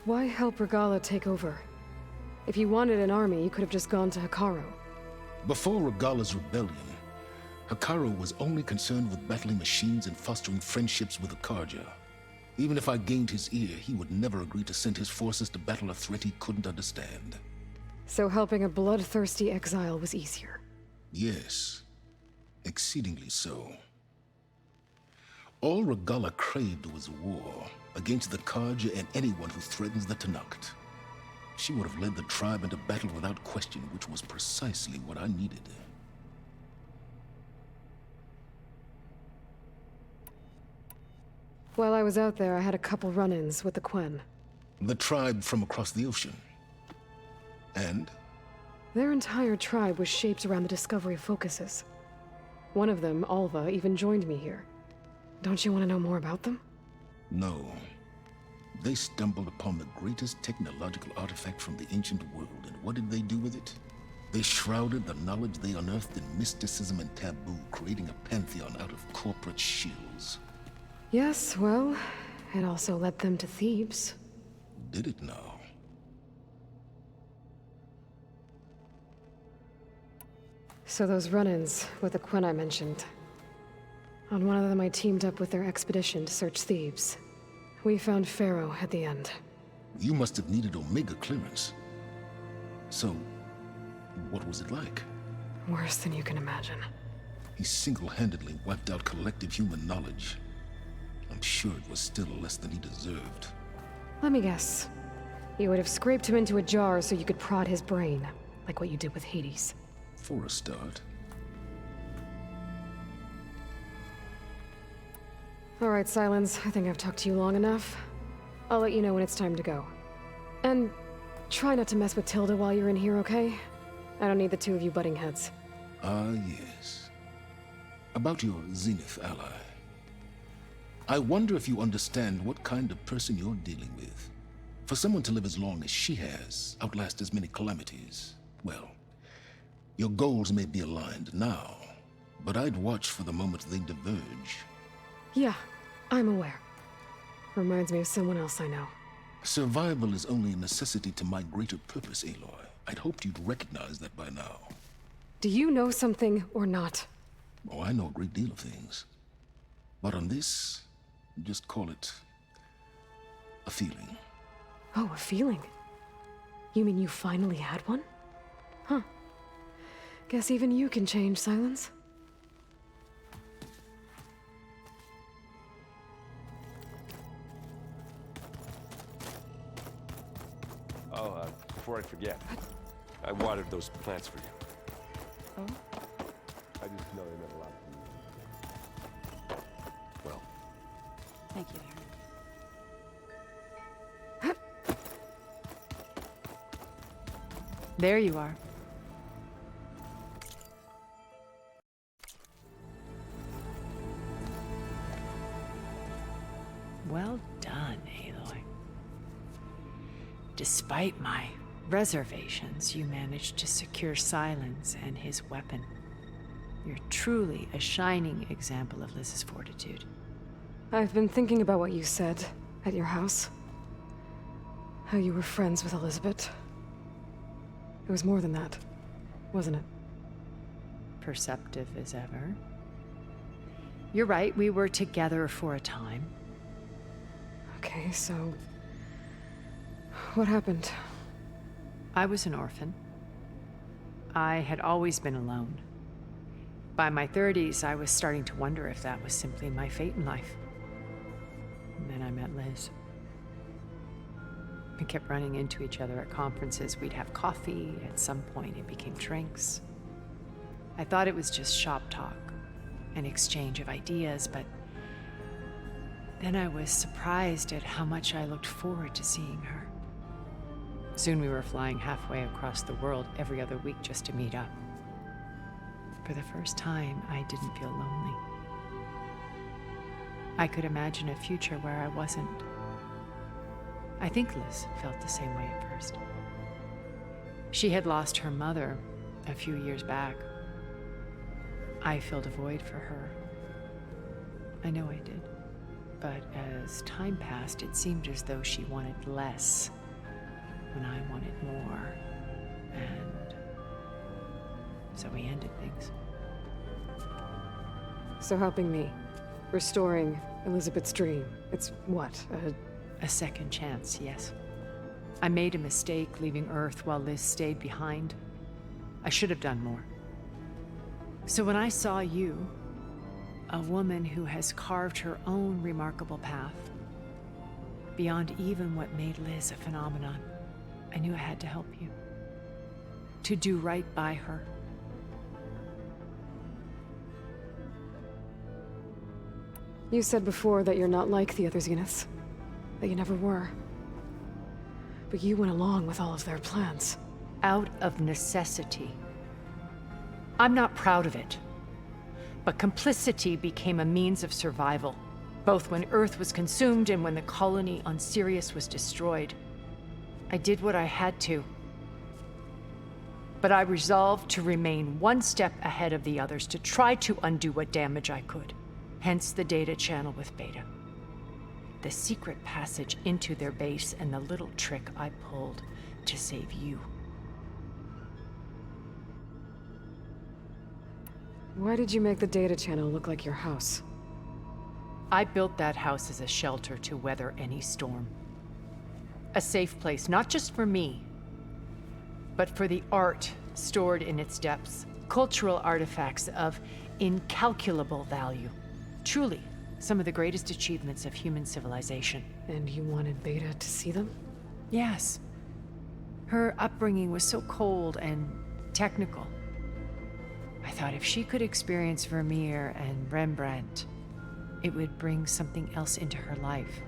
Why help Regella take over? If you wanted an army, you could have just gone to Hikaru. Before Regalla's rebellion, Hikaru was only concerned with battling machines and fostering friendships with the Karja. Even if I gained his ear, he would never agree to send his forces to battle a threat he couldn't understand. So helping a bloodthirsty exile was easier? Yes, exceedingly so. All Regalla craved was war against the Karja and anyone who threatens the Tanakh. She would have led the tribe into battle without question, which was precisely what I needed. While I was out there, I had a couple run-ins with the Quen. The tribe from across the ocean. And? Their entire tribe was shaped around the discovery of focuses. One of them, Alva, even joined me here. Don't you want to know more about them? No. They stumbled upon the greatest technological artifact from the ancient world, and what did they do with it? They shrouded the knowledge they unearthed in mysticism and taboo, creating a pantheon out of corporate shills. Yes, well, it also led them to Thebes. Did it now? So those run-ins with the Quen I mentioned. On one of them I teamed up with their expedition to search Thebes. We found Pharaoh at the end. You must have needed Omega clearance. So, what was it like? Worse than you can imagine. He single-handedly wiped out collective human knowledge. I'm sure it was still less than he deserved. Let me guess. You would have scraped him into a jar so you could prod his brain, like what you did with Hades. For a start. All right, Silence. I think I've talked to you long enough. I'll let you know when it's time to go. And try not to mess with Tilda while you're in here, okay? I don't need the two of you butting heads. Ah, yes. About your Zenith ally. I wonder if you understand what kind of person you're dealing with. For someone to live as long as she has, outlast as many calamities, well, your goals may be aligned now, but I'd watch for the moment they diverge. Yeah, I'm aware. Reminds me of someone else I know. Survival is only a necessity to my greater purpose, Aloy. I'd hoped you'd recognize that by now. Do you know something or not? Oh, I know a great deal of things. But on this, just call it a feeling. Oh, a feeling? You mean you finally had one? Huh. Guess even you can change, Silence. Oh, before I forget, I watered those plants for you. Oh? I just know they meant a lot to you. Well. Thank you, Aaron. There you are. Well done, Aloy. Despite my reservations, you managed to secure Silence and his weapon. You're truly a shining example of Liz's fortitude. I've been thinking about what you said at your house. How you were friends with Elizabeth. It was more than that, wasn't it? Perceptive as ever. You're right, we were together for a time. Okay, so... what happened? I was an orphan. I had always been alone. By my 30s, I was starting to wonder if that was simply my fate in life. And then I met Liz. We kept running into each other at conferences. We'd have coffee. At some point, it became drinks. I thought it was just shop talk, an exchange of ideas, but then I was surprised at how much I looked forward to seeing her. Soon we were flying halfway across the world every other week just to meet up. For the first time, I didn't feel lonely. I could imagine a future where I wasn't. I think Liz felt the same way at first. She had lost her mother a few years back. I filled a void for her. I know I did. But as time passed, it seemed as though she wanted less when I wanted more. And so we ended things. So helping me, restoring Elizabeth's dream, it's what, a second chance, yes. I made a mistake leaving Earth while Liz stayed behind. I should have done more. So when I saw you, a woman who has carved her own remarkable path, beyond even what made Liz a phenomenon, I knew I had to help you. To do right by her. You said before that you're not like the other Zeniths. That you never were. But you went along with all of their plans. Out of necessity. I'm not proud of it. But complicity became a means of survival, both when Earth was consumed and when the colony on Sirius was destroyed. I did what I had to. But I resolved to remain one step ahead of the others, to try to undo what damage I could. Hence the data channel with Beta. The secret passage into their base and the little trick I pulled to save you. Why did you make the data channel look like your house? I built that house as a shelter to weather any storm. A safe place, not just for me, but for the art stored in its depths. Cultural artifacts of incalculable value. Truly, some of the greatest achievements of human civilization. And you wanted Beta to see them? Yes. Her upbringing was so cold and technical. I thought if she could experience Vermeer and Rembrandt, it would bring something else into her life.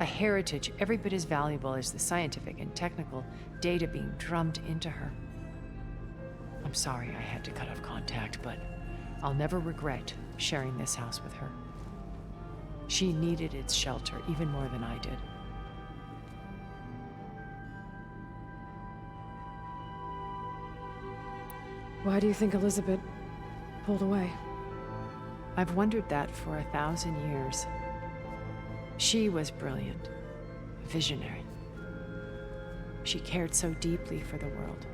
A heritage every bit as valuable as the scientific and technical data being drummed into her. I'm sorry I had to cut off contact, but I'll never regret sharing this house with her. She needed its shelter even more than I did. Why do you think Elizabeth pulled away? I've wondered that for 1,000 years. She was brilliant, visionary. She cared so deeply for the world,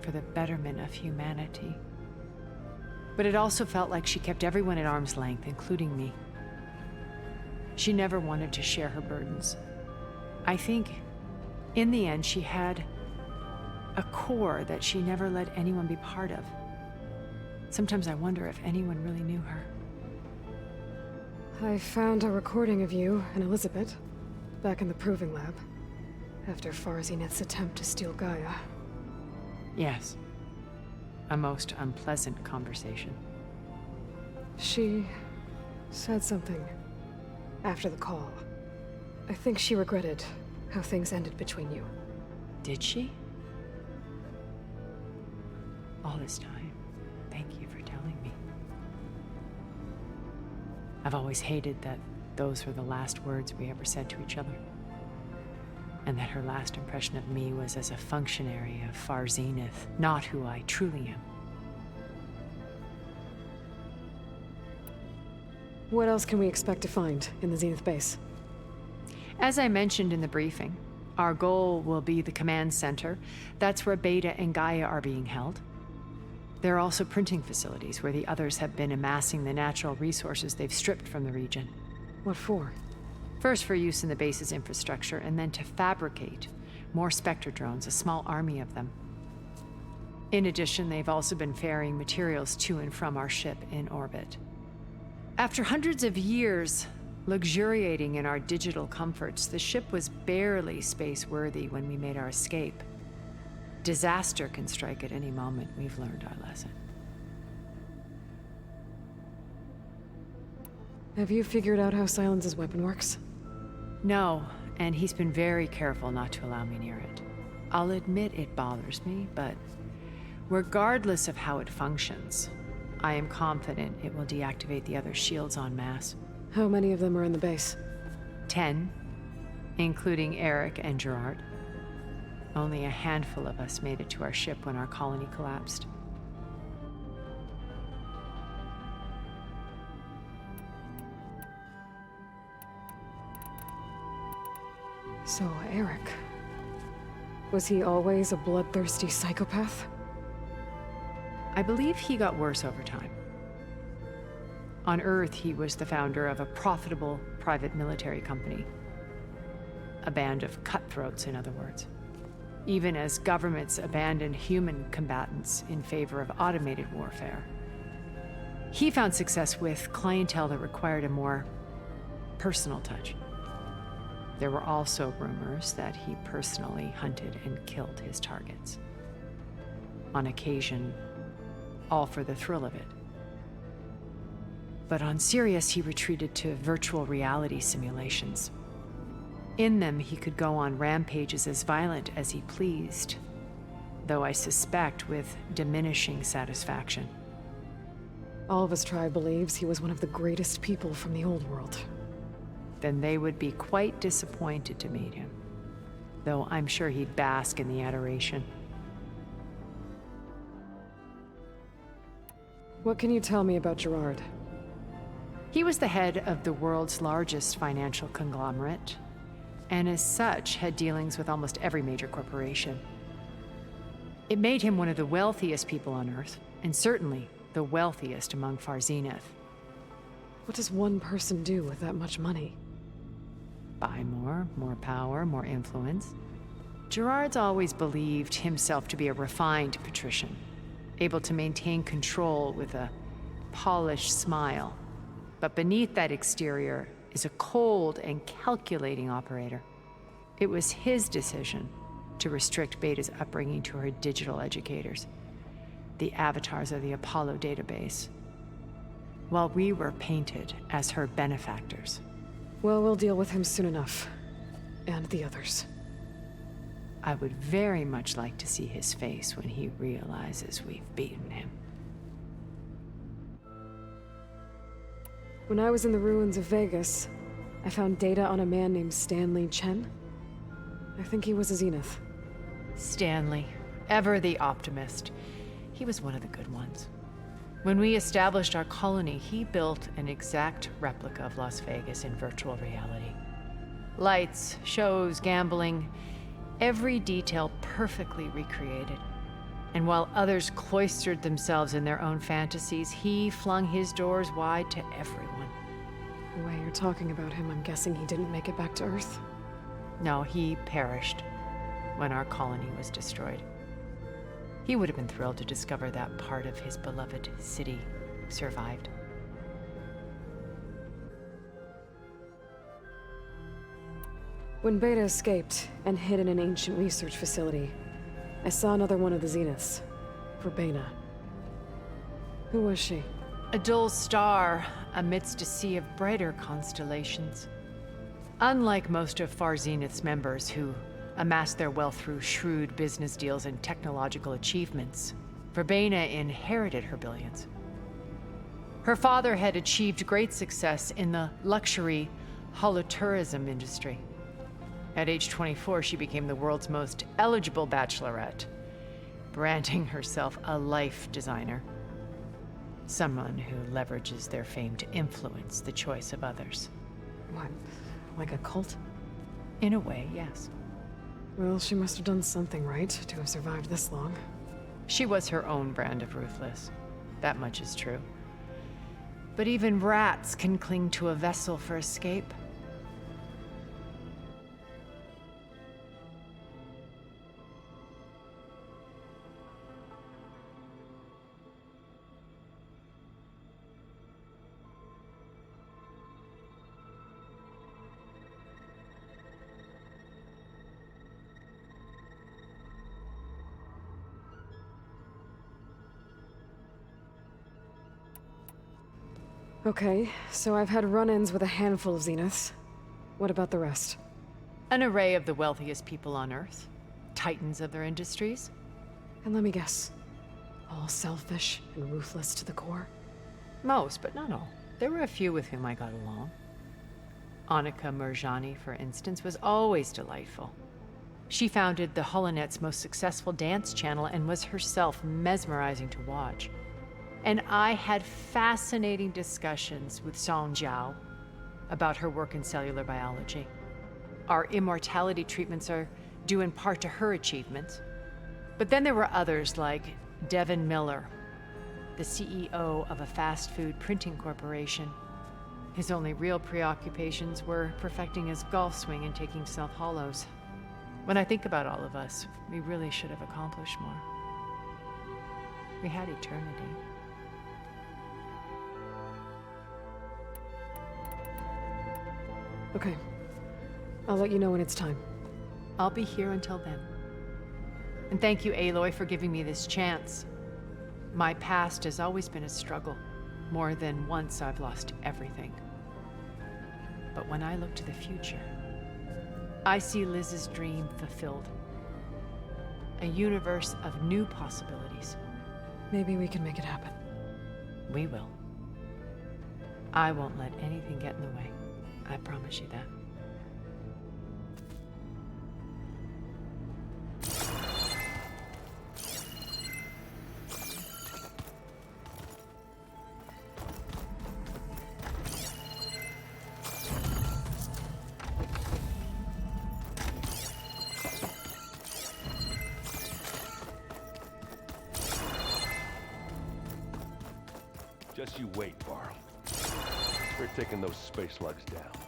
for the betterment of humanity. But it also felt like she kept everyone at arm's length, including me. She never wanted to share her burdens. I think, in the end, she had a core that she never let anyone be part of. Sometimes I wonder if anyone really knew her. I found a recording of you and Elizabeth back in the Proving Lab after Far Zenith's attempt to steal Gaia. Yes. A most unpleasant conversation. She said something after the call. I think she regretted how things ended between you. Did she? All this time, thank you for telling me. I've always hated that those were the last words we ever said to each other. And that her last impression of me was as a functionary of Far Zenith, not who I truly am. What else can we expect to find in the Zenith base? As I mentioned in the briefing, our goal will be the command center. That's where Beta and Gaia are being held. There are also printing facilities where the others have been amassing the natural resources they've stripped from the region. What for? First for use in the base's infrastructure, and then to fabricate more Spectre drones, a small army of them. In addition, they've also been ferrying materials to and from our ship in orbit. After hundreds of years luxuriating in our digital comforts, the ship was barely space-worthy when we made our escape. Disaster can strike at any moment. We've learned our lesson. Have you figured out how Silence's weapon works? No, and he's been very careful not to allow me near it. I'll admit it bothers me, but regardless of how it functions, I am confident it will deactivate the other shields en masse. How many of them are in the base? 10, including Eric and Gerard. Only a handful of us made it to our ship when our colony collapsed. So, Eric. Was he always a bloodthirsty psychopath? I believe he got worse over time. On Earth, he was the founder of a profitable private military company. A band of cutthroats, in other words. Even as governments abandoned human combatants in favor of automated warfare. He found success with clientele that required a more personal touch. There were also rumors that he personally hunted and killed his targets. On occasion, all for the thrill of it. But on Sirius, he retreated to virtual reality simulations. In them, he could go on rampages as violent as he pleased, though I suspect with diminishing satisfaction. All of his tribe believes he was one of the greatest people from the old world. Then they would be quite disappointed to meet him, though I'm sure he'd bask in the adoration. What can you tell me about Gerard? He was the head of the world's largest financial conglomerate, and as such had dealings with almost every major corporation. It made him one of the wealthiest people on Earth, and certainly the wealthiest among Far Zenith. What does one person do with that much money? Buy more power, more influence. Gerard's always believed himself to be a refined patrician, able to maintain control with a polished smile. But beneath that exterior is a cold and calculating operator. It was his decision to restrict Beta's upbringing to her digital educators, the avatars of the Apollo database, while we were painted as her benefactors. Well, we'll deal with him soon enough. And the others. I would very much like to see his face when he realizes we've beaten him. When I was in the ruins of Vegas, I found data on a man named Stanley Chen. I think he was a Zenith. Stanley, ever the optimist. He was one of the good ones. When we established our colony, he built an exact replica of Las Vegas in virtual reality. Lights, shows, gambling, every detail perfectly recreated. And while others cloistered themselves in their own fantasies, he flung his doors wide to everyone. The way you're talking about him, I'm guessing he didn't make it back to Earth? No, he perished when our colony was destroyed. He would have been thrilled to discover that part of his beloved city survived. When Beta escaped and hid in an ancient research facility, I saw another one of the Zeniths. Verbena. Who was she? A dull star amidst a sea of brighter constellations. Unlike most of Far Zenith's members who amassed their wealth through shrewd business deals and technological achievements, Verbena inherited her billions. Her father had achieved great success in the luxury holotourism industry. At age 24, she became the world's most eligible bachelorette, branding herself a life designer. Someone who leverages their fame to influence the choice of others. What? Like a cult? In a way, yes. Well, she must have done something right to have survived this long. She was her own brand of ruthless. That much is true. But even rats can cling to a vessel for escape. Okay, so I've had run-ins with a handful of Zeniths. What about the rest? An array of the wealthiest people on Earth. Titans of their industries. And let me guess. All selfish and ruthless to the core? Most, but not all. There were a few with whom I got along. Annika Murjani, for instance, was always delightful. She founded the Holonet's most successful dance channel and was herself mesmerizing to watch. And I had fascinating discussions with Song Jiao about her work in cellular biology. Our immortality treatments are due in part to her achievements. But then there were others like Devin Miller, the CEO of a fast food printing corporation. His only real preoccupations were perfecting his golf swing and taking self-hollows. When I think about all of us, we really should have accomplished more. We had eternity. Okay. I'll let you know when it's time. I'll be here until then. And thank you, Aloy, for giving me this chance. My past has always been a struggle. More than once I've lost everything. But when I look to the future, I see Liz's dream fulfilled. A universe of new possibilities. Maybe we can make it happen. We will. I won't let anything get in the way. I promise you that. Just you wait, Varl. We're taking those space slugs down.